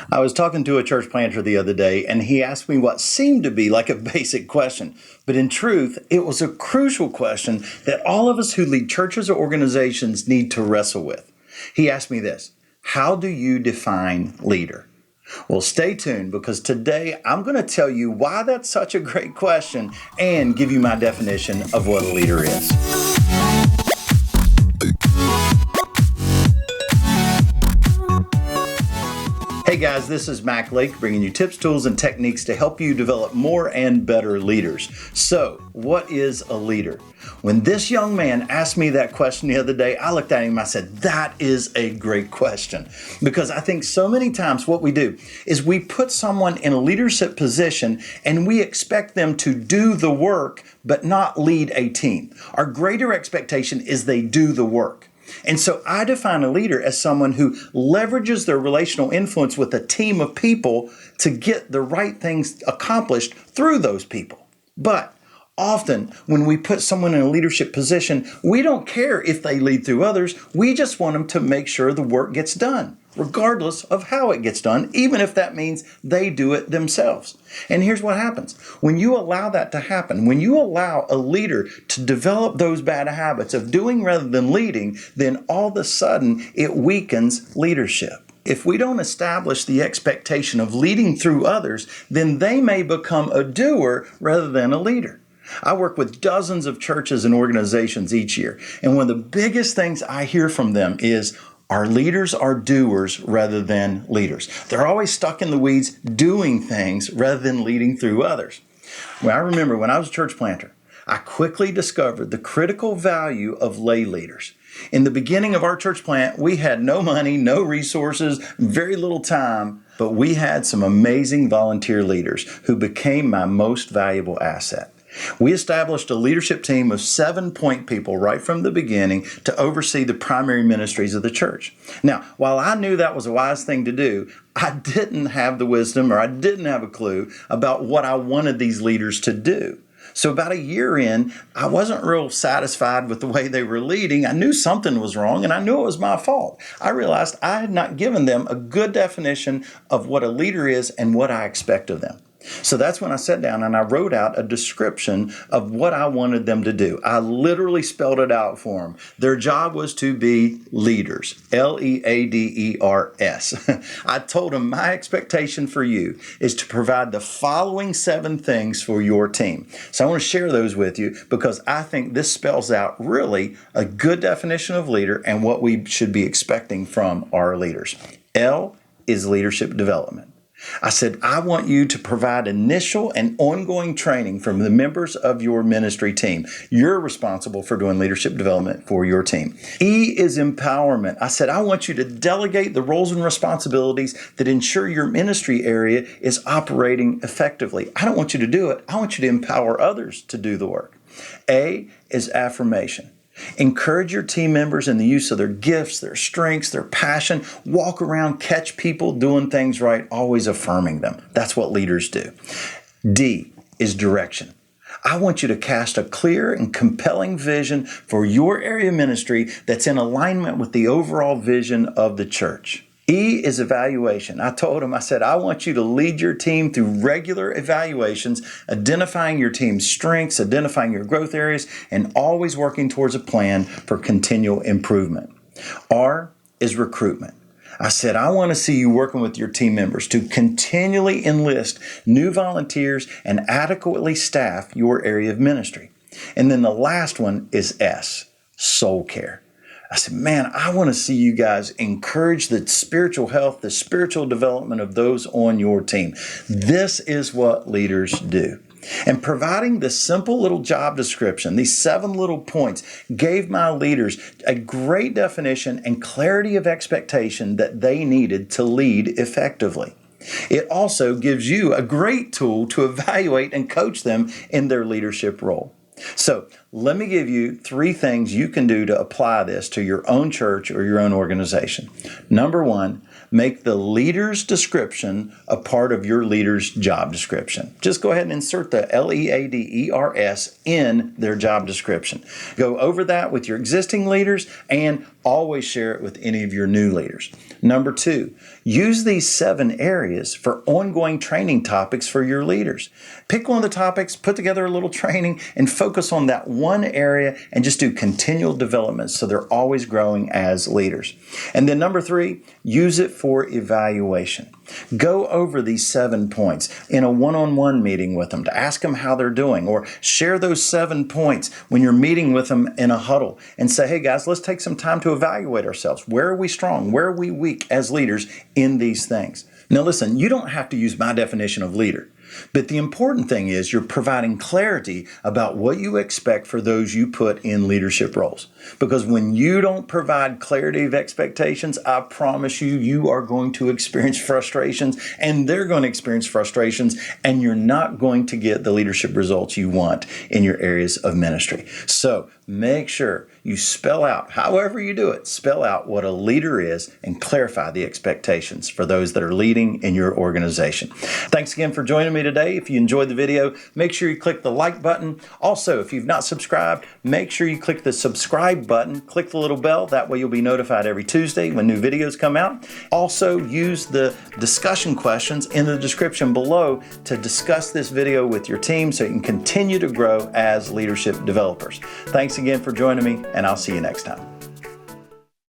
I was talking to a church planter the other day, and he asked me what seemed to be like a basic question. But in truth, it was a crucial question that all of us who lead churches or organizations need to wrestle with. He asked me this: how do you define leader? Well, stay tuned, because today I'm going to tell you why that's such a great question and give you my definition of what a leader is. Hey guys, this is Mac Lake bringing you tips, tools, and techniques to help you develop more and better leaders. So, what is a leader? When this young man asked me that question the other day, I looked at him and I said, that is a great question. Because I think so many times what we do is we put someone in a leadership position and we expect them to do the work but not lead a team. Our greater expectation is they do the work. And so I define a leader as someone who leverages their relational influence with a team of people to get the right things accomplished through those people. But often when we put someone in a leadership position, we don't care if they lead through others. We just want them to make sure the work gets done, regardless of how it gets done, even if that means they do it themselves. And here's what happens. When you allow that to happen, when you allow a leader to develop those bad habits of doing rather than leading, then all of a sudden it weakens leadership. If we don't establish the expectation of leading through others, then they may become a doer rather than a leader. I work with dozens of churches and organizations each year, and one of the biggest things I hear from them is our leaders are doers rather than leaders. They're always stuck in the weeds doing things rather than leading through others. Well, I remember when I was a church planter, I quickly discovered the critical value of lay leaders. In the beginning of our church plant, we had no money, no resources, very little time, but we had some amazing volunteer leaders who became my most valuable asset. We established a leadership team of 7 people right from the beginning to oversee the primary ministries of the church. Now, while I knew that was a wise thing to do, I didn't have the wisdom, or I didn't have a clue about what I wanted these leaders to do. So about a year in, I wasn't real satisfied with the way they were leading. I knew something was wrong, and I knew it was my fault. I realized I had not given them a good definition of what a leader is and what I expect of them. So that's when I sat down and I wrote out a description of what I wanted them to do. I literally spelled it out for them. Their job was to be leaders, L.E.A.D.E.R.S. I told them my expectation for you is to provide the following 7 things for your team. So I want to share those with you because I think this spells out really a good definition of leader and what we should be expecting from our leaders. L is leadership development. I said, I want you to provide initial and ongoing training from the members of your ministry team. You're responsible for doing leadership development for your team. E is empowerment. I said, I want you to delegate the roles and responsibilities that ensure your ministry area is operating effectively. I don't want you to do it. I want you to empower others to do the work. A is affirmation. Encourage your team members in the use of their gifts, their strengths, their passion. Walk around, catch people doing things right, always affirming them. That's what leaders do. D is direction. I want you to cast a clear and compelling vision for your area of ministry that's in alignment with the overall vision of the church. E is evaluation. I told him, I said, I want you to lead your team through regular evaluations, identifying your team's strengths, identifying your growth areas, and always working towards a plan for continual improvement. R is recruitment. I said, I want to see you working with your team members to continually enlist new volunteers and adequately staff your area of ministry. And then the last one is S, soul care. I said, man, I want to see you guys encourage the spiritual health, the spiritual development of those on your team. This is what leaders do. And providing this simple little job description, these 7 little points, gave my leaders a great definition and clarity of expectation that they needed to lead effectively. It also gives you a great tool to evaluate and coach them in their leadership role. So let me give you 3 things you can do to apply this to your own church or your own organization. Number 1, make the leader's description a part of your leader's job description. Just go ahead and insert the L.E.A.D.E.R.S in their job description. Go over that with your existing leaders and Always share it with any of your new leaders. Number 2, use these 7 areas for ongoing training topics for your leaders. Pick one of the topics, put together a little training, and focus on that one area and just do continual development so they're always growing as leaders. And then number 3, use it for evaluation. Go over these 7 points in a one-on-one meeting with them to ask them how they're doing, or share those 7 points when you're meeting with them in a huddle and say, hey guys, let's take some time to evaluate ourselves. Where are we strong? Where are we weak as leaders in these things? Now listen, you don't have to use my definition of leader. But the important thing is you're providing clarity about what you expect for those you put in leadership roles. Because when you don't provide clarity of expectations, I promise you, you are going to experience frustrations, and they're going to experience frustrations, and you're not going to get the leadership results you want in your areas of ministry. So make sure you spell out, however you do it, spell out what a leader is and clarify the expectations for those that are leading in your organization. Thanks again for joining me today. If you enjoyed the video, make sure you click the like button. Also, if you've not subscribed, make sure you click the subscribe button, click the little bell. That way you'll be notified every Tuesday when new videos come out. Also, use the discussion questions in the description below to discuss this video with your team so you can continue to grow as leadership developers. Thanks again for joining me, and I'll see you next time.